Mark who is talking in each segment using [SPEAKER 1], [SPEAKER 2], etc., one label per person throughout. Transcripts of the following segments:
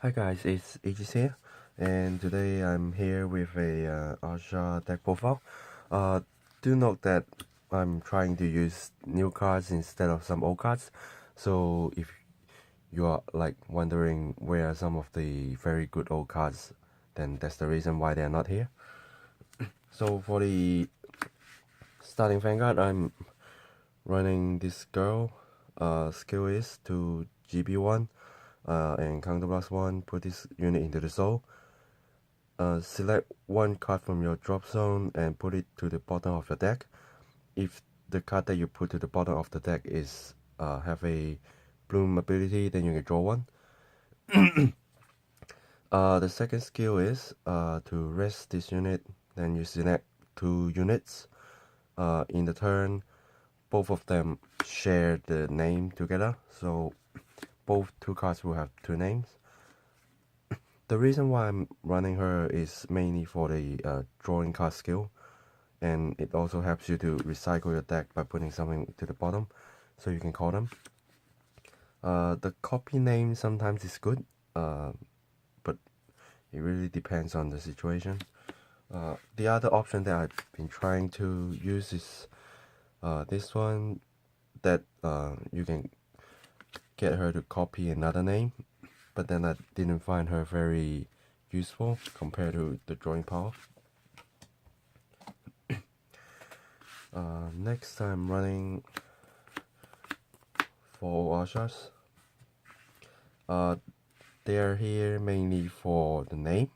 [SPEAKER 1] Hi guys, it's Aegis here, and today I'm here with a Ahsha deck profile. Uh, do note that I'm trying to use new cards instead of some old cards, so if you are like wondering where are some of the very good old cards, then that's the reason why they're not here. So for the starting Vanguard, I'm running this girl. Skill is to GB1 and counter plus 1, put this unit into the soul. Select one card from your drop zone and put it to the bottom of your deck. If the card that you put to the bottom of the deck is have a bloom ability, then you can draw one. The second skill is to rest this unit. Then you select two units. In the turn, both of them share the name together, so both two cards will have two names. The reason why I'm running her is mainly for the drawing card skill, and it also helps you to recycle your deck by putting something to the bottom so you can call them. The copy name sometimes is good, but it really depends on the situation. The other option that I've been trying to use is this one, that you can get her to copy another name, but then I didn't find her very useful compared to the drawing power. Next I'm running for Ahshas. They are here mainly for the name,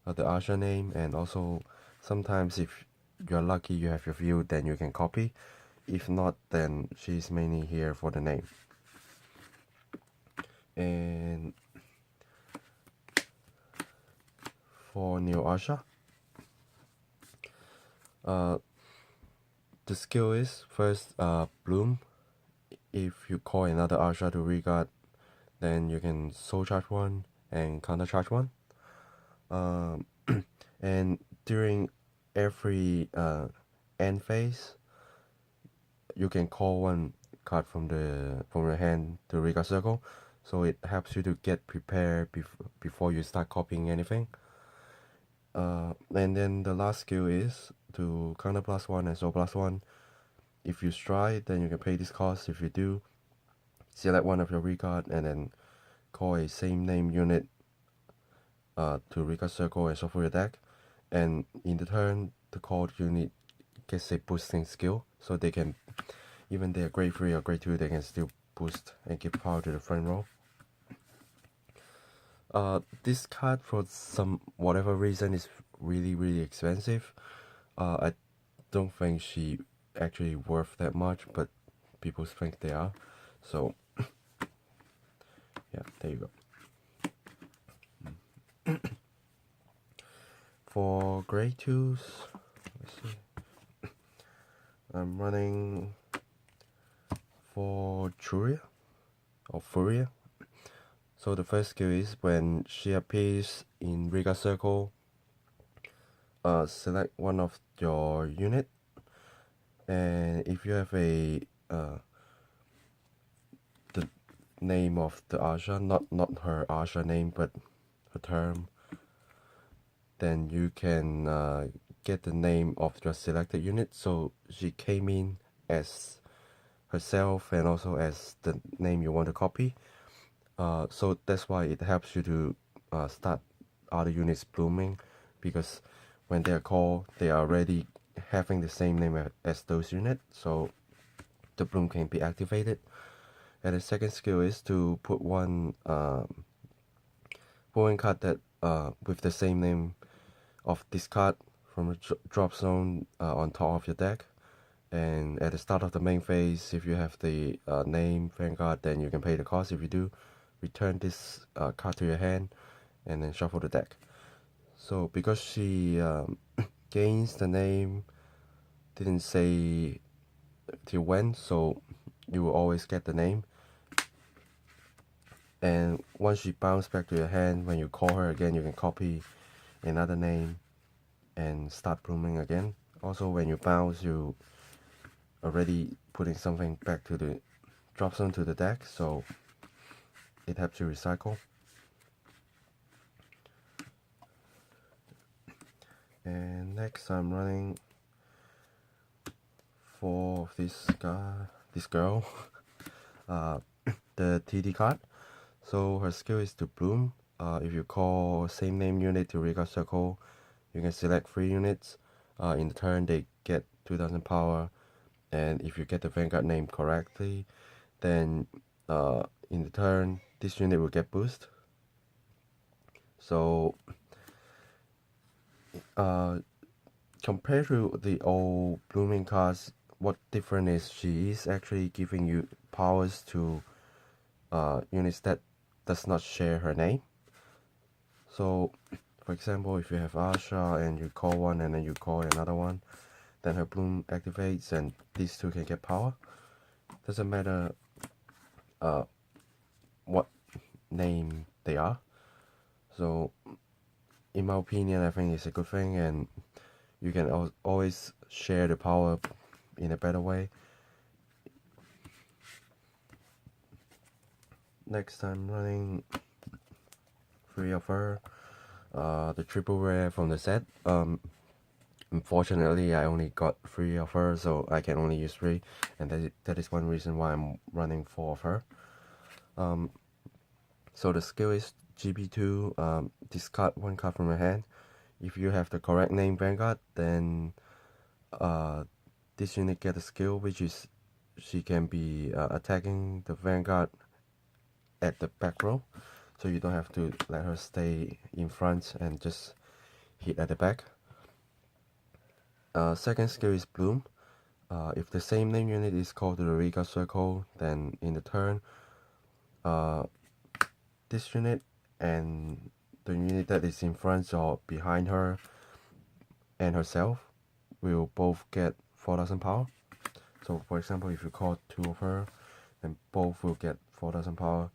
[SPEAKER 1] the Ahsha name, and also sometimes if you're lucky you have your view, then you can copy. If not, then she's mainly here for the name. And for Neo Ahsha, the skill is first bloom. If you call another Ahsha to regard, then you can soul charge one and counter charge one. And during every end phase, you can call one card from your hand to regard circle, so it helps you to get prepared before you start copying anything. And then the last skill is to counter plus one and soul plus one. If you strike, then you can pay this cost. If you do, select one of your regard and then call a same name unit to regard circle and shuffle your deck. And in the turn, the called unit gets a boosting skill, so they can, even they're grade 3 or grade 2, they can still boost and give power to the front row. This card for some whatever reason is really expensive. I don't think she actually worth that much, but people think they are. So yeah, there you go. For grade 2s, let's see. I'm running for Furia or Furia. So the first skill is when she appears in regard circle, select one of your unit, and if you have a the name of the Ahsha, not her Ahsha name, but her term, then you can get the name of your selected unit. So she came in as herself and also as the name you want to copy. So that's why it helps you to start other units blooming, because when they are called, they are already having the same name as those units, so the bloom can be activated. And the second skill is to put one bowling card that with the same name of this card from a drop zone on top of your deck. And at the start of the main phase, if you have the name Vanguard, then you can pay the cost. If you do, return this card to your hand and then shuffle the deck. So because she gains the name, didn't say till when, so you will always get the name. And once she bounces back to your hand, when you call her again, you can copy another name and start blooming again. Also, when you bounce, you already putting something back to the drop zone to the deck, so it helps you recycle. Next, I'm running for this girl, the TD card. So her skill is to bloom. If you call same name unit to regard circle, you can select 3 units. In the turn, they get 2000 power, and if you get the Vanguard name correctly, then in the turn, this unit will get boost. So compared to the old blooming cards, what different is she is actually giving you powers to units that does not share her name. So for example, if you have Ahsha and you call one and then you call another one, then her bloom activates and these two can get power. Doesn't matter what name they are. So in my opinion, I think it's a good thing, and you can always share the power in a better way. Next time running 3 of her, the triple rare from the set. Unfortunately, I only got 3 of her, so I can only use 3, and that is one reason why I'm running 4 of her. So the skill is GB2, discard 1 card from your hand. If you have the correct name Vanguard, then this unit get a skill, which is she can be attacking the Vanguard at the back row, so you don't have to let her stay in front and just hit at the back. Second skill is Bloom. If the same name unit is called to the regard circle, then in the turn, this unit and the unit that is in front or behind her and herself will both get 4000 power. So for example, if you call 2 of her, then both will get 4000 power.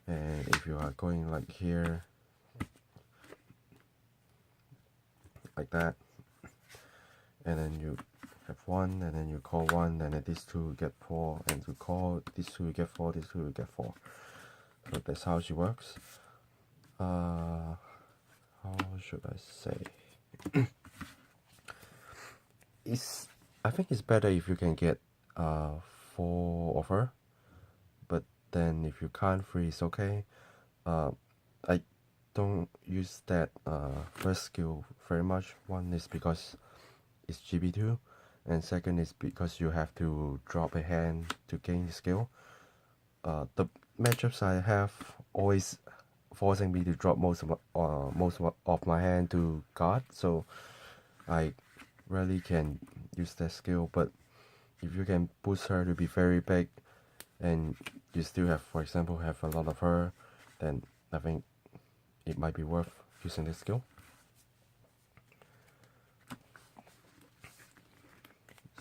[SPEAKER 1] And if you are going like here, like that, and then you have 1, and then you call 1, and then these 2 get 4, and to call these 2 get 4, these 2 get 4. So that's how she works. How should I say? I think it's better if you can get 4 of her, but then if you can't, 3 is okay. I don't use that first skill very much. One is because it's GB2, and second is because you have to drop a hand to gain the skill. The matchups I have always forcing me to drop most of my hand to guard, so I rarely can use that skill. But if you can boost her to be very big, and you still have, for example, have a lot of her, then I think it might be worth using this skill.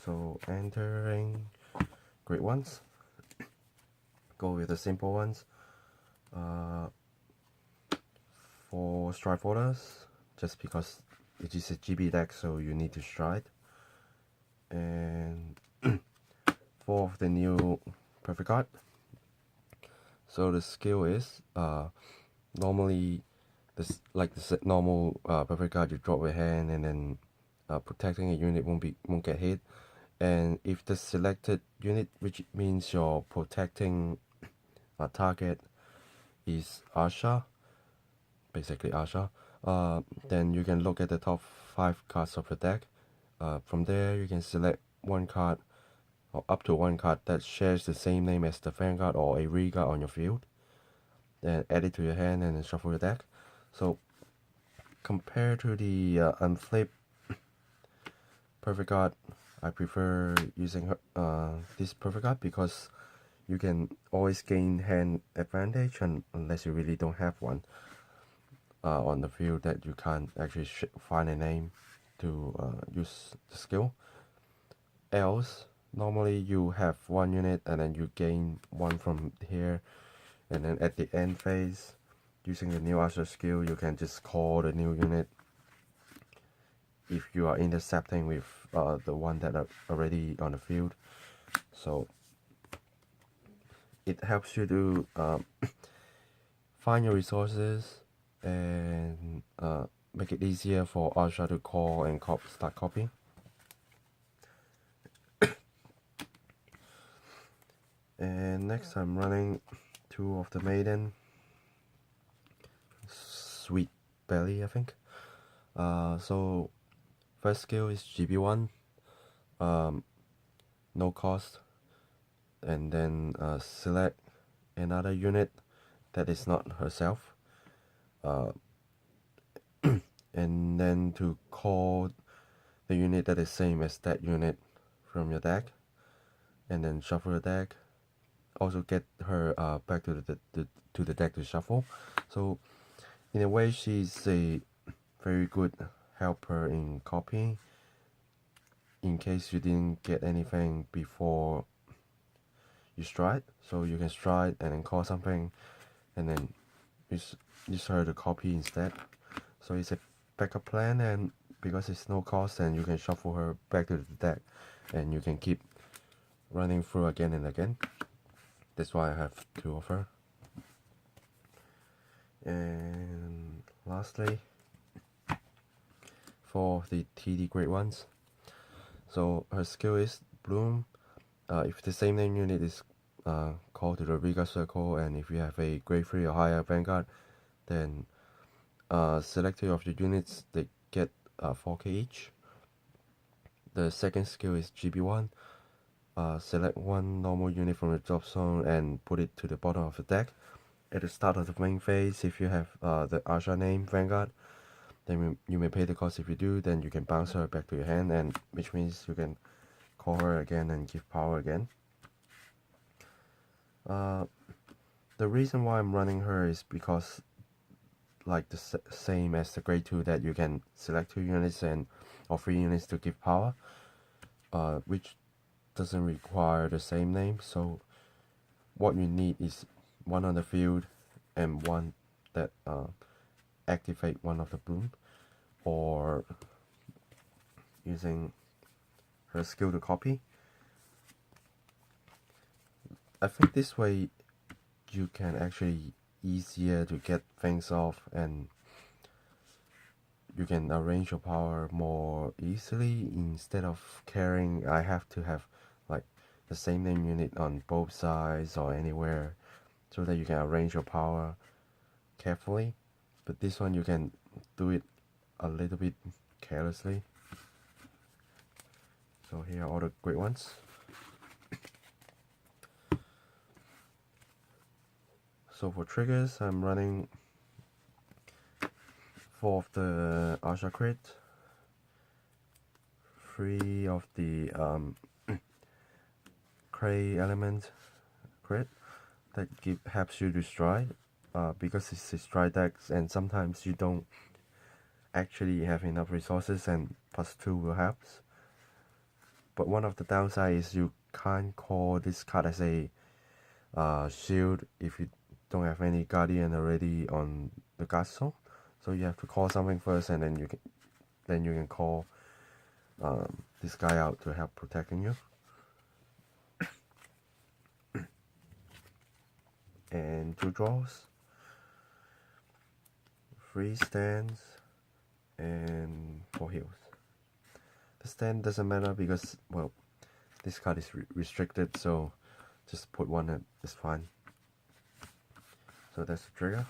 [SPEAKER 1] So entering great ones, go with the simple ones. For stride orders, just because it is a GB deck, so you need to stride. And 4 of the new perfect card. So the skill is normally this, like the normal perfect card, you drop your hand and then protecting a unit won't get hit. And if the selected unit, which means you're protecting a target, is Ahsha, basically Ahsha, then you can look at the top 5 cards of the deck. From there, you can select 1 card or up to 1 card that shares the same name as the Vanguard or a regard on your field. Then add it to your hand and then shuffle your deck. So compared to the unflipped perfect card, I prefer using this perfect card because you can always gain hand advantage, and unless you really don't have one on the field that you can't actually find a name to use the skill. Else, normally you have 1 unit and then you gain 1 from here, and then at the end phase, using the new Ahsha skill, you can just call the new unit if you are intercepting with the one that are already on the field. So it helps you to find your resources and make it easier for Ahsha to call and start copying. And next I'm running 2 of the maiden. Sweet belly, I think. So first skill is GB1, no cost, and then select another unit that is not herself, and then to call the unit that is same as that unit from your deck, and then shuffle the deck. Also get her back to the deck to shuffle. So in a way, she's a very good helper in copying, in case you didn't get anything before you stride. So you can stride and then call something, and then use her to copy instead. So it's a backup plan, and because it's no cost, and you can shuffle her back to the deck, and you can keep running through again and again. That's why I have 2 of her. And lastly, for the TD grade ones, so her skill is Bloom. If the same name unit is called to the Regard circle, and if you have a grade 3 or higher Vanguard, then select 2 of your units, they get 4k each. The second skill is GB1. Select 1 normal unit from the drop zone and put it to the bottom of the deck. At the start of the main phase, if you have the Ahsha name Vanguard, then you may pay the cost. If you do, then you can bounce her back to your hand, and which means you can call her again and give power again. The reason why I'm running her is because, like the same as the grade 2, that you can select 2 units or 3 units to give power, which doesn't require the same name. So what you need is 1 on the field and 1 that activate 1 of the bloom, or using her skill to copy. I think this way you can actually easier to get things off, and you can arrange your power more easily instead of caring I have to have like the same name unit on both sides or anywhere, so that you can arrange your power carefully. But this one you can do it a little bit carelessly. So here are all the great ones. So for triggers, I'm running 4 of the Ahsha crit, 3 of the Cray element crit that helps you to stride, because it's a stride deck, and sometimes you don't actually have enough resources, and +2 will help. But one of the downside is you can't call this card as a shield if you don't have any guardian already on the castle. So you have to call something first, and then you can call this guy out to help protecting you. And 2 draws, 3 stands, and 4 heals. The stand doesn't matter because, well, this card is restricted, so just put 1 in, it's fine. So that's the trigger.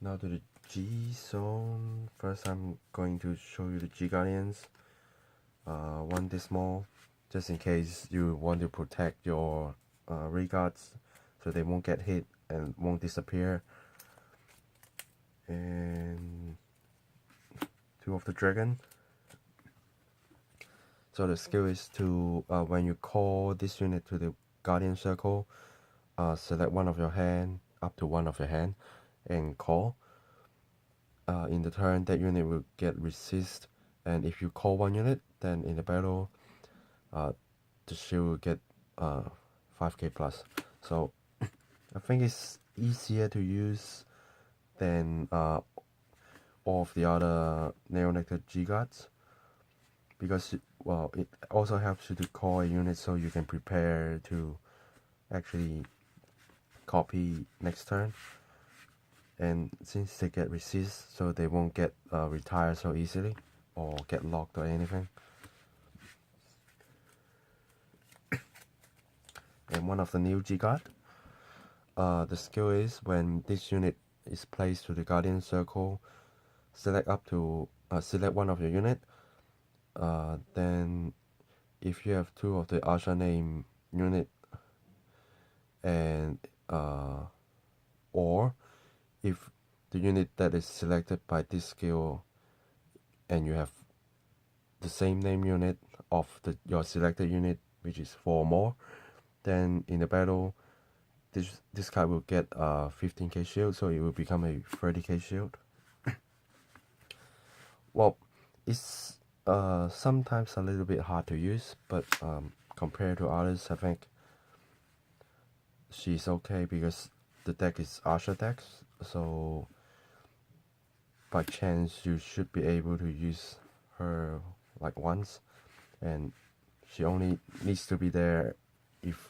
[SPEAKER 1] Now to the G zone. First I'm going to show you the G Guardians. 1 this small, just in case you want to protect your regards so they won't get hit and won't disappear. And 2 of the dragon. So the skill is to, when you call this unit to the guardian circle, select 1 of your hand, up to 1 of your hand, and call. In the turn, that unit will get resist, and if you call 1 unit, then in the battle, the shield will get 5k plus. So I think it's easier to use than all of the other Neonectar G-Guards, because, well, it also helps you to call a unit so you can prepare to actually copy next turn. and since they get resist, so they won't get retired so easily or get locked or anything. And one of the new G card, the skill is when this unit is placed to the Guardian Circle, select one of your unit. Then if you have two of the Ahsha name unit, and or if the unit that is selected by this skill and you have the same name unit of your selected unit, which is 4 or more, then in the battle this card will get 15k shield, so it will become a 30k shield. Well, it's sometimes a little bit hard to use, but compared to others, I think she's okay because the deck is Ahsha deck, so by chance you should be able to use her like once, and she only needs to be there if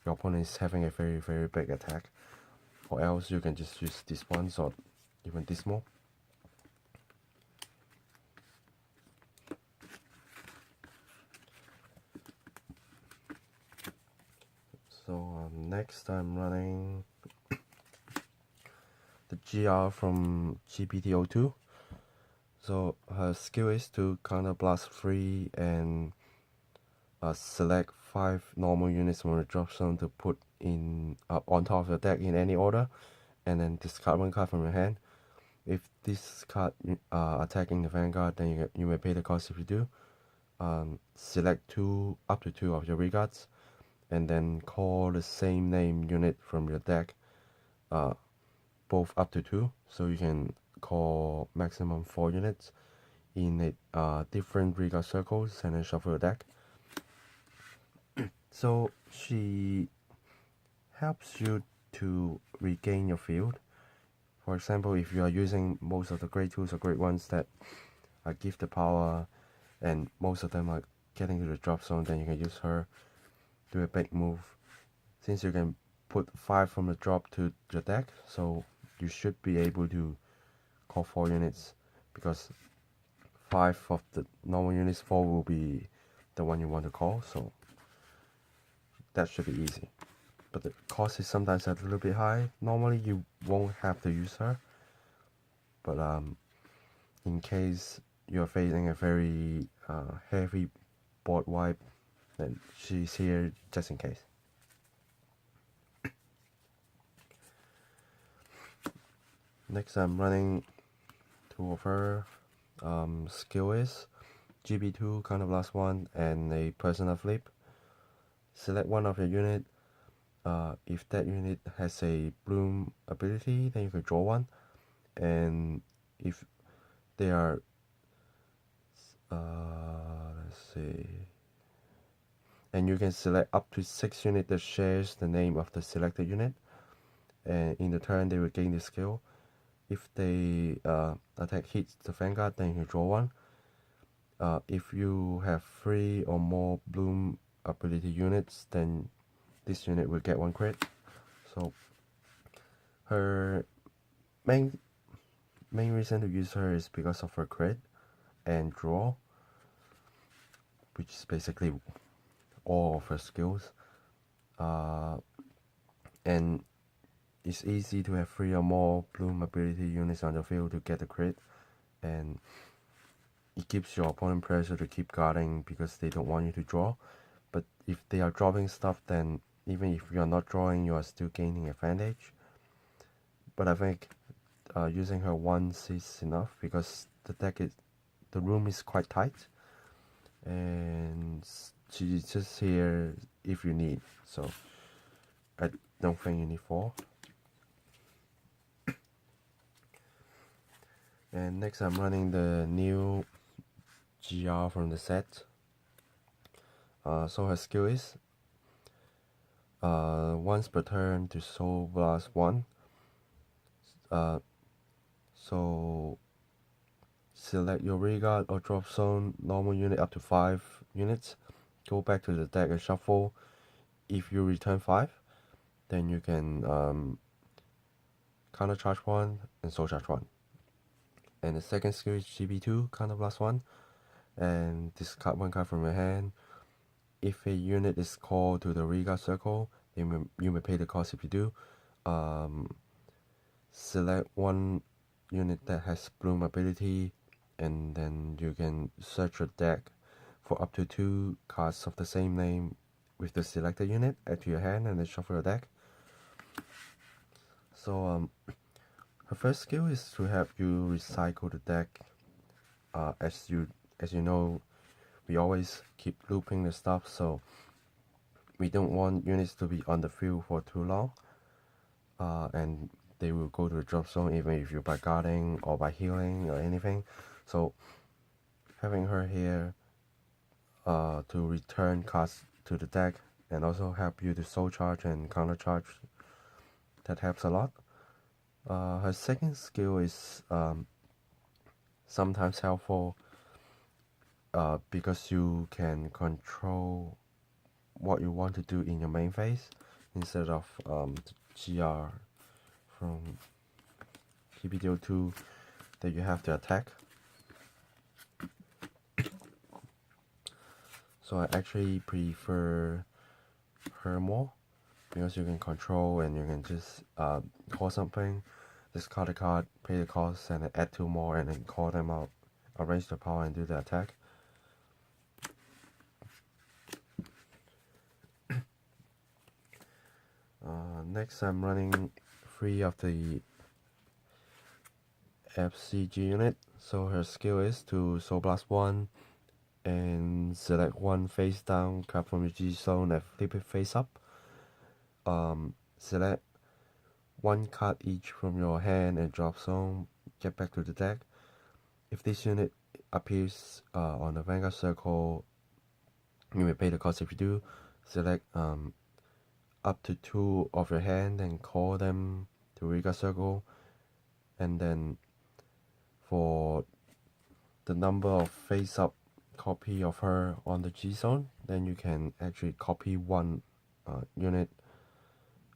[SPEAKER 1] your opponent is having a very big attack, or else you can just use this once or even this more. So next I'm running the GR from GPT-02. So her skill is to counter blast 3 and select 5 normal units from the drop zone to put in on top of your deck in any order, and then discard 1 card from your hand. If this card attacking the Vanguard, then you may pay the cost if you do. Select up to 2 of your regards, and then call the same name unit from your deck, both up to 2, so you can call maximum 4 units in different regard circles, and then shuffle your deck. So she helps you to regain your field. For example, if you are using most of the grade 2s or grade 1s that give the power, and most of them are getting to the drop zone, then you can use her, do a big move. Since you can put 5 from the drop to your deck, so you should be able to call 4 units, because 5 of the normal units, 4 will be the one you want to call, so that should be easy. But the cost is sometimes a little bit high. Normally you won't have to use her, but in case you're facing a very heavy board wipe, then she's here just in case. Next I'm running 2 of her. Skill is GB2, counter blast 1, and a personal flip. Select one of your unit. If that unit has a bloom ability, then you can draw 1, and if they are let's see, and you can select up to 6 units that shares the name of the selected unit, and in the turn they will gain the skill. If they attack hits the Vanguard, then you can draw 1. If you have 3 or more bloom ability units, then this unit will get 1 crit. So her main reason to use her is because of her crit and draw, which is basically all of her skills. And it's easy to have 3 or more bloom ability units on the field to get the crit, and it gives your opponent pressure to keep guarding because they don't want you to draw. But if they are dropping stuff, then even if you are not drawing, you are still gaining advantage. But I think using her once is enough, because the room is quite tight, and she's just here if you need, so I don't think you need 4. And next I'm running the new GR from the set. So her skill is once per turn to soul blast 1. So select your regard or drop zone normal unit up to 5 units, go back to the deck and shuffle. If you return 5, then you can counter charge 1, and soul charge 1. And the second skill is GB2, counter blast 1, and discard 1 card from your hand. If a unit is called to the rearguard circle, you may pay the cost if you do. Select one unit that has bloom ability, and then you can search your deck for up to 2 cards of the same name with the selected unit, add to your hand, and then shuffle your deck. So her first skill is to help you recycle the deck. As you know, we always keep looping the stuff, so we don't want units to be on the field for too long, and they will go to the drop zone even if you're by guarding or by healing or anything. So having her here to return cards to the deck and also help you to soul charge and counter charge, that helps a lot. Her second skill is sometimes helpful because you can control what you want to do in your main phase instead of the GR from TPDO2 that you have to attack. So I actually prefer her more because you can control and you can just call something, discard a card, pay the cost, and then add 2 more and then call them out, arrange the power and do the attack. Next, I'm running 3 of the FCG unit. So her skill is to Soul Blast 1 and select 1 face down card from your G zone and flip it face up. Select 1 card each from your hand and drop zone, get back to the deck. If this unit appears on the Vanguard circle, you may pay the cost if you do. Select up to 2 of your hand and call them to rearguard circle, and then for the number of face up copy of her on the G zone, then you can actually copy 1 unit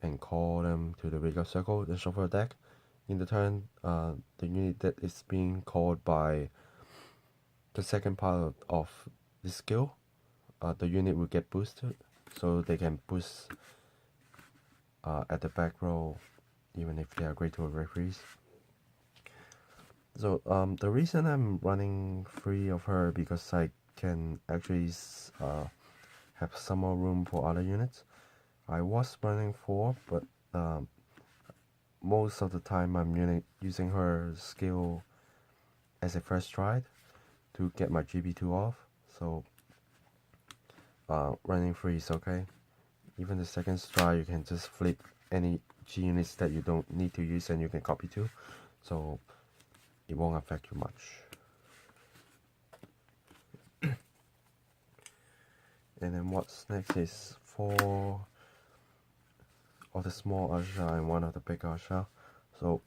[SPEAKER 1] and call them to the rearguard circle, then shuffle your deck. In the turn, the unit that is being called by the second part of the skill, the unit will get boosted, so they can boost at the back row even if they are great tool referees. So the reason I'm running 3 of her because I can actually have some more room for other units. I was running 4, but most of the time I'm using her skill as a first stride to get my GB2 off. So running 3 is okay. Even the second stride, you can just flip any G units that you don't need to use and you can copy to, so it won't affect you much. And then what's next is 4 of the small Ahsha and 1 of the big Ahsha. So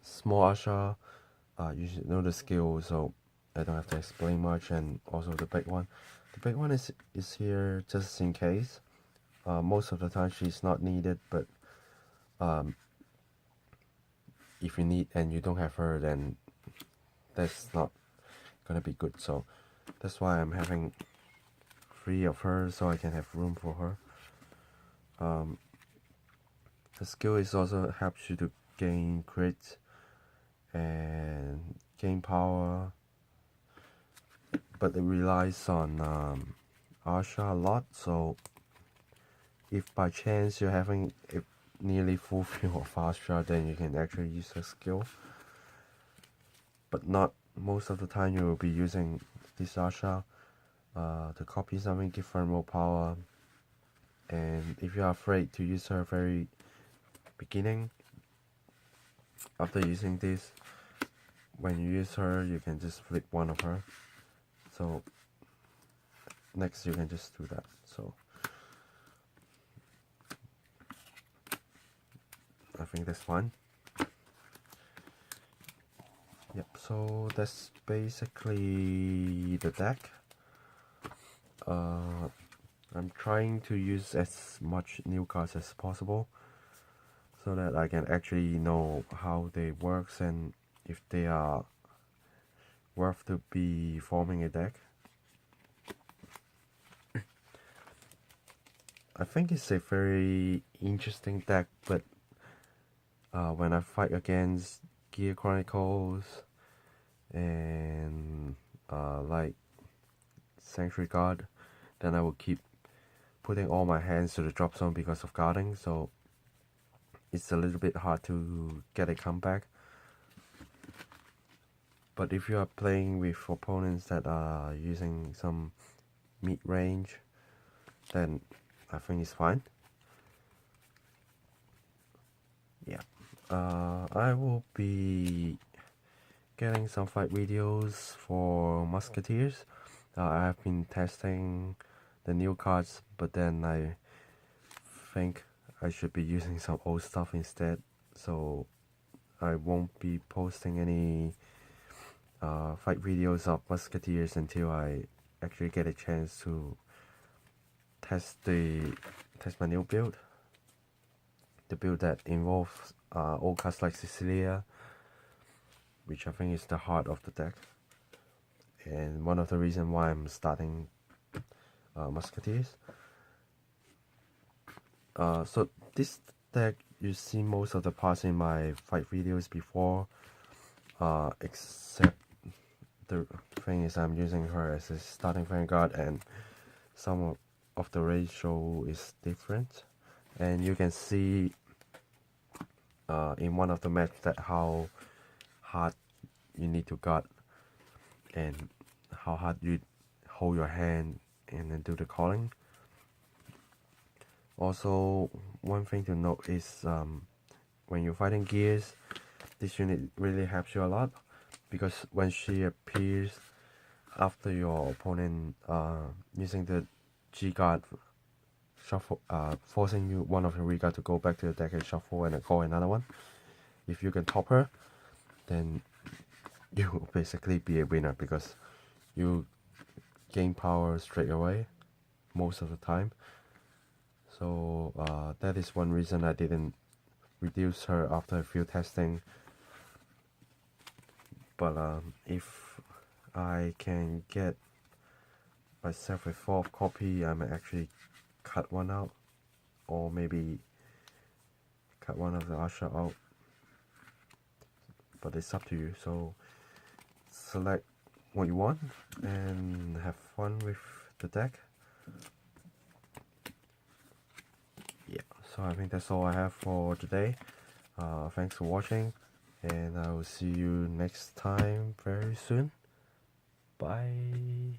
[SPEAKER 1] small Ahsha, you should know the skill, so I don't have to explain much, and also the big one. The big one is here just in case. Most of the time she's not needed, but if you need and you don't have her, then that's not gonna be good. So that's why I'm having 3 of her, so I can have room for her. The skill is also helps you to gain crit and gain power, but it relies on Ahsha a lot. So if by chance you're having a nearly full field of Ahsha, then you can actually use her skill, but not most of the time. You will be using this Ahsha to copy something, give her more power, and if you are afraid to use her very beginning, after using this, when you use her, you can just flip 1 of her. So next you can just do that. So I think that's fine. Yep, so that's basically the deck. I'm trying to use as much new cards as possible. so that I can actually know how they works and if they are worth to be forming a deck. I think it's a very interesting deck, but when I fight against Gear Chronicles and like Sanctuary Guard, then I will keep putting all my hands to the drop zone because of guarding, so it's a little bit hard to get a comeback. But if you are playing with opponents that are using some mid-range, then I think it's fine. Yeah, I will be getting some fight videos for musketeers. I have been testing the new cards, but then I think I should be using some old stuff instead, so I won't be posting any fight videos of musketeers until I actually get a chance to test my new build, the build that involves old cards like Sicilia, which I think is the heart of the deck, and one of the reasons why I'm starting musketeers. So this deck, you see most of the parts in my fight videos before, except the thing is I'm using her as a starting Vanguard, and some of the ratio is different, and you can see in one of the maps that how hard you need to guard and how hard you hold your hand and then do the calling. Also, one thing to note is when you're fighting gears, this unit really helps you a lot, because when she appears after your opponent using the G-guard shuffle, forcing you one of your reguard to go back to the deck and shuffle and call another one. If you can top her, then you will basically be a winner, because you gain power straight away most of the time. So that is one reason I didn't reduce her after a few testing. But if I can get myself a 4th copy, I might actually cut one out, or maybe cut one of the Ahsha out, but it's up to you. So select what you want and have fun with the deck. Yeah, so I think that's all I have for today. Thanks for watching, and I will see you next time very soon. Bye.